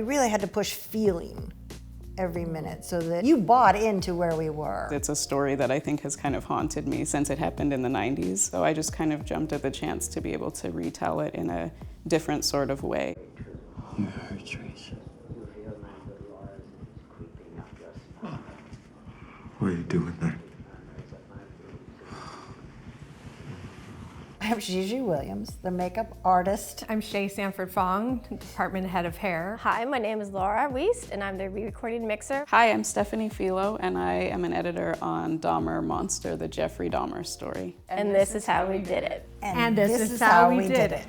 really had to push feeling every minute so that you bought into where we were. It's a story that I think has kind of haunted me since it happened in the 90s. So I just kind of jumped at the chance to be able to retell it in a different sort of way. You heard Tracy. What are you doing there? I'm Gigi Williams, the makeup artist. I'm Sanford-Fong, department head of hair. Hi, my name is Laura Wiest, and I'm the re-recording mixer. Hi, I'm Stephanie Philo, and I am an editor on Dahmer Monster, the Jeffrey Dahmer story. And this is how we did it. And this is how we did it.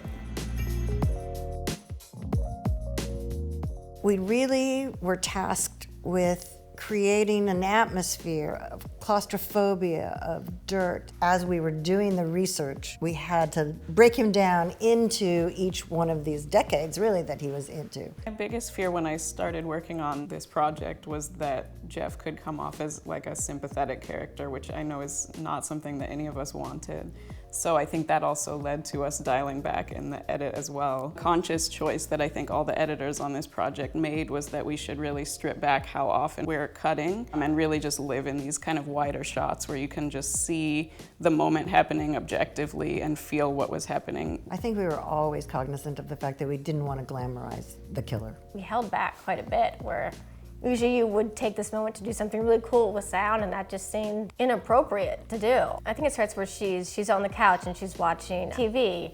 We really were tasked with creating an atmosphere of claustrophobia, of dirt. As we were doing the research, we had to break him down into each one of these decades, really, that he was into. My biggest fear when I started working on this project was that Jeff could come off as like a sympathetic character, which I know is not something that any of us wanted. So I think that also led to us dialing back in the edit as well. Conscious choice that I think all the editors on this project made was that we should really strip back how often we're cutting and really just live in these kind of wider shots where you can just see the moment happening objectively and feel what was happening. I think we were always cognizant of the fact that we didn't want to glamorize the killer. We held back quite a bit, where usually you would take this moment to do something really cool with sound, and that just seemed inappropriate to do. I think it starts where she's on the couch and she's watching TV.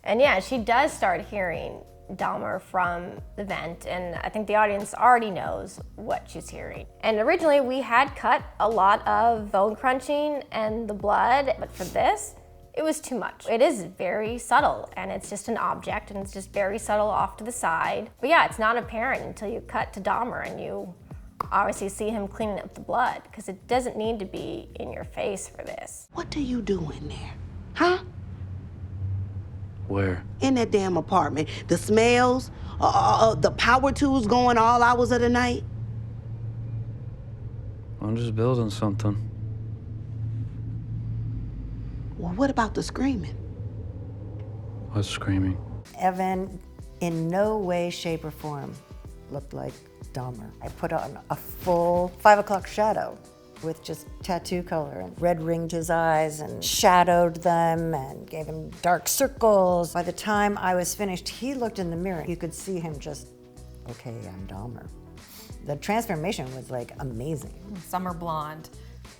And yeah, she does start hearing Dahmer from the vent, and I think the audience already knows what she's hearing. And originally we had cut a lot of bone crunching and the blood, but for this, it was too much. It is very subtle, and it's just an object, and it's just very subtle off to the side. But yeah, it's not apparent until you cut to Dahmer and you obviously see him cleaning up the blood, because it doesn't need to be in your face for this. What do you do in there? Huh? Where? In that damn apartment. The smells, the power tools going all hours of the night. I'm just building something. Well, what about the screaming? What's screaming? Evan, in no way, shape, or form, looked like Dahmer. I put on a full 5 o'clock shadow with just tattoo color, and red ringed his eyes and shadowed them and gave him dark circles. By the time I was finished, he looked in the mirror. You could see him just, okay, I'm Dahmer. The transformation was like amazing. Summer blonde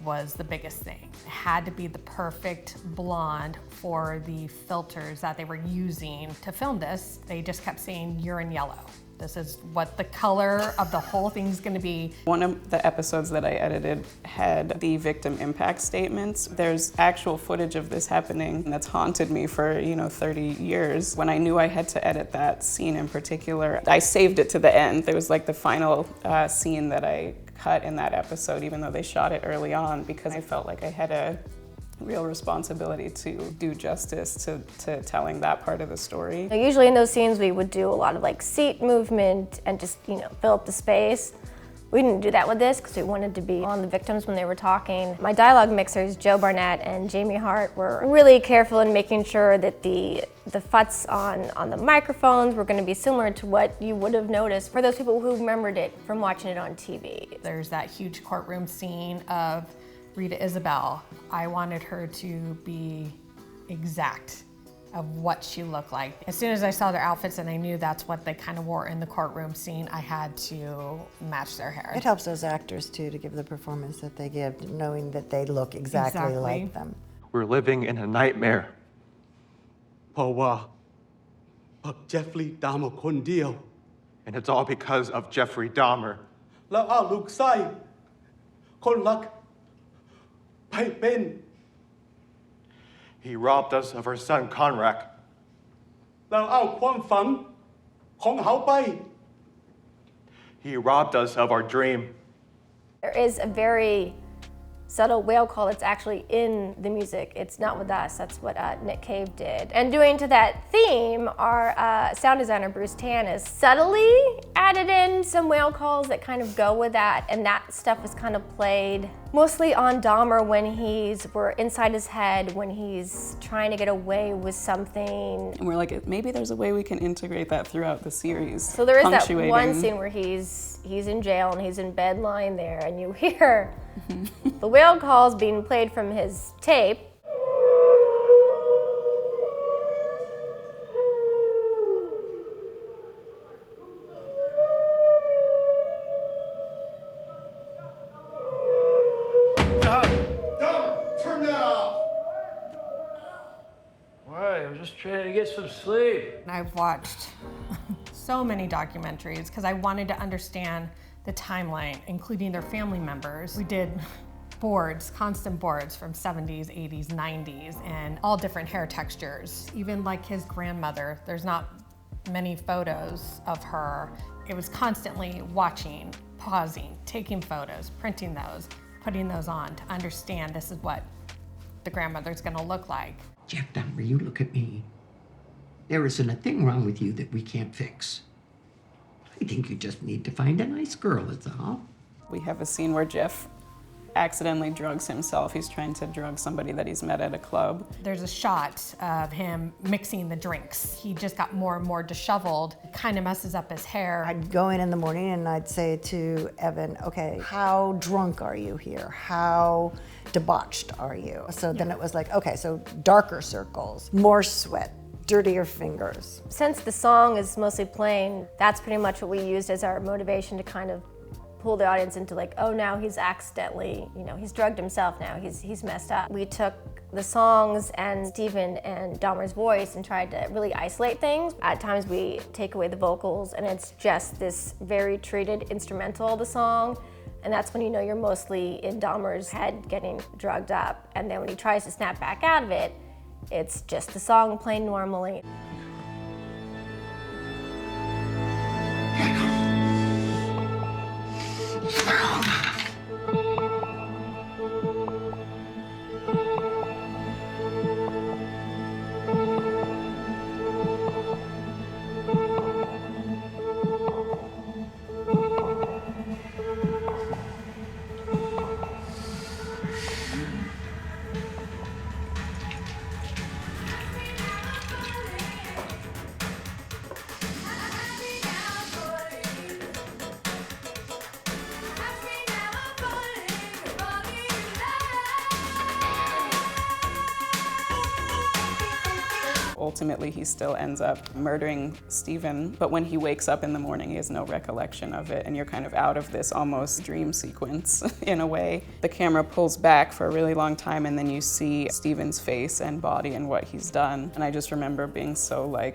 was the biggest thing. It had to be the perfect blonde for the filters that they were using to film this. They just kept saying, "You're in yellow. This is what the color of the whole thing's gonna be." One of the episodes that I edited had the victim impact statements. There's actual footage of this happening that's haunted me for 30 years. When I knew I had to edit that scene in particular, I saved it to the end. There was like the final scene that I cut in that episode, even though they shot it early on, because I felt like I had a real responsibility to do justice to telling that part of the story. Usually in those scenes we would do a lot of like seat movement and just fill up the space. We didn't do that with this because we wanted to be on the victims when they were talking. My dialogue mixers, Joe Barnett and Jamie Hart, were really careful in making sure that the futs on the microphones were going to be similar to what you would have noticed for those people who remembered it from watching it on TV. There's that huge courtroom scene of Rita Isabel. I wanted her to be exact of what she looked like. As soon as I saw their outfits and I knew that's what they kind of wore in the courtroom scene, I had to match their hair. It helps those actors too to give the performance that they give, knowing that they look exactly like them. We're living in a nightmare. เพราะว่าเจฟฟรีย์ดามคนเดียว And it's all because of Jeffrey Dahmer. แล้วเอาลูกไส้คนรักไปเป็น He robbed us of our son Conrad. แล้วเอาความฝันของเขาไป He robbed us of our dream. There is a very subtle whale call that's actually in the music. It's not with us, that's what Nick Cave did. And doing to that theme, our sound designer Bruce Tan has subtly added in been some whale calls that kind of go with that, and that stuff is kind of played mostly on Dahmer when we're inside his head, when he's trying to get away with something. And we're like, maybe there's a way we can integrate that throughout the series. So there is that punctuating. one scene where he's in jail and he's in bed lying there, and you hear the whale calls being played from his tape. Why? I'm just trying to get some sleep. And I've watched so many documentaries because I wanted to understand the timeline, including their family members. We did boards, constant boards from 70s, 80s, 90s, and all different hair textures. Even like his grandmother, there's not many photos of her. It was constantly watching, pausing, taking photos, printing those, putting those on to understand this is what the grandmother's gonna look like. Jeff Dahmer, you look at me. There isn't a thing wrong with you that we can't fix. I think you just need to find a nice girl, is all. We have a scene where Jeff accidentally drugs himself. He's trying to drug somebody that he's met at a club. There's a shot of him mixing the drinks. He just got more and more disheveled. It kind of messes up his hair. I'd go in the morning and I'd say to Evan, okay, how drunk are you here? How debauched are you? So then it was like, okay, so darker circles, more sweat, dirtier fingers. Since the song is mostly playing, that's pretty much what we used as our motivation to kind of pull the audience into like, oh, now he's accidentally, he's drugged himself now, he's messed up. We took the songs and Steven and Dahmer's voice and tried to really isolate things. At times we take away the vocals and it's just this very treated instrumental of the song, and that's when you know you're mostly in Dahmer's head getting drugged up. And then when he tries to snap back out of it, it's just the song playing normally. Ultimately, he still ends up murdering Steven, but when he wakes up in the morning, he has no recollection of it, and you're kind of out of this almost dream sequence in a way. The camera pulls back for a really long time, and then you see Steven's face and body and what he's done. And I just remember being so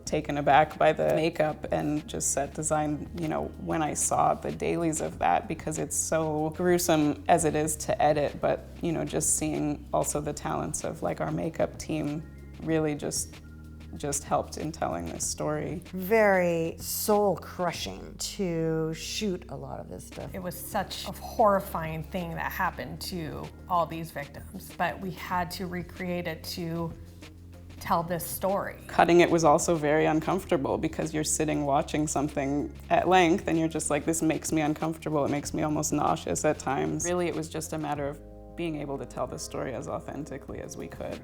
taken aback by the makeup and just set design, when I saw the dailies of that, because it's so gruesome as it is to edit, but just seeing also the talents of our makeup team really just helped in telling this story. Very soul-crushing to shoot a lot of this stuff. It was such a horrifying thing that happened to all these victims, but we had to recreate it to tell this story. Cutting it was also very uncomfortable because you're sitting watching something at length and you're just like, this makes me uncomfortable, it makes me almost nauseous at times. Really, it was just a matter of being able to tell the story as authentically as we could.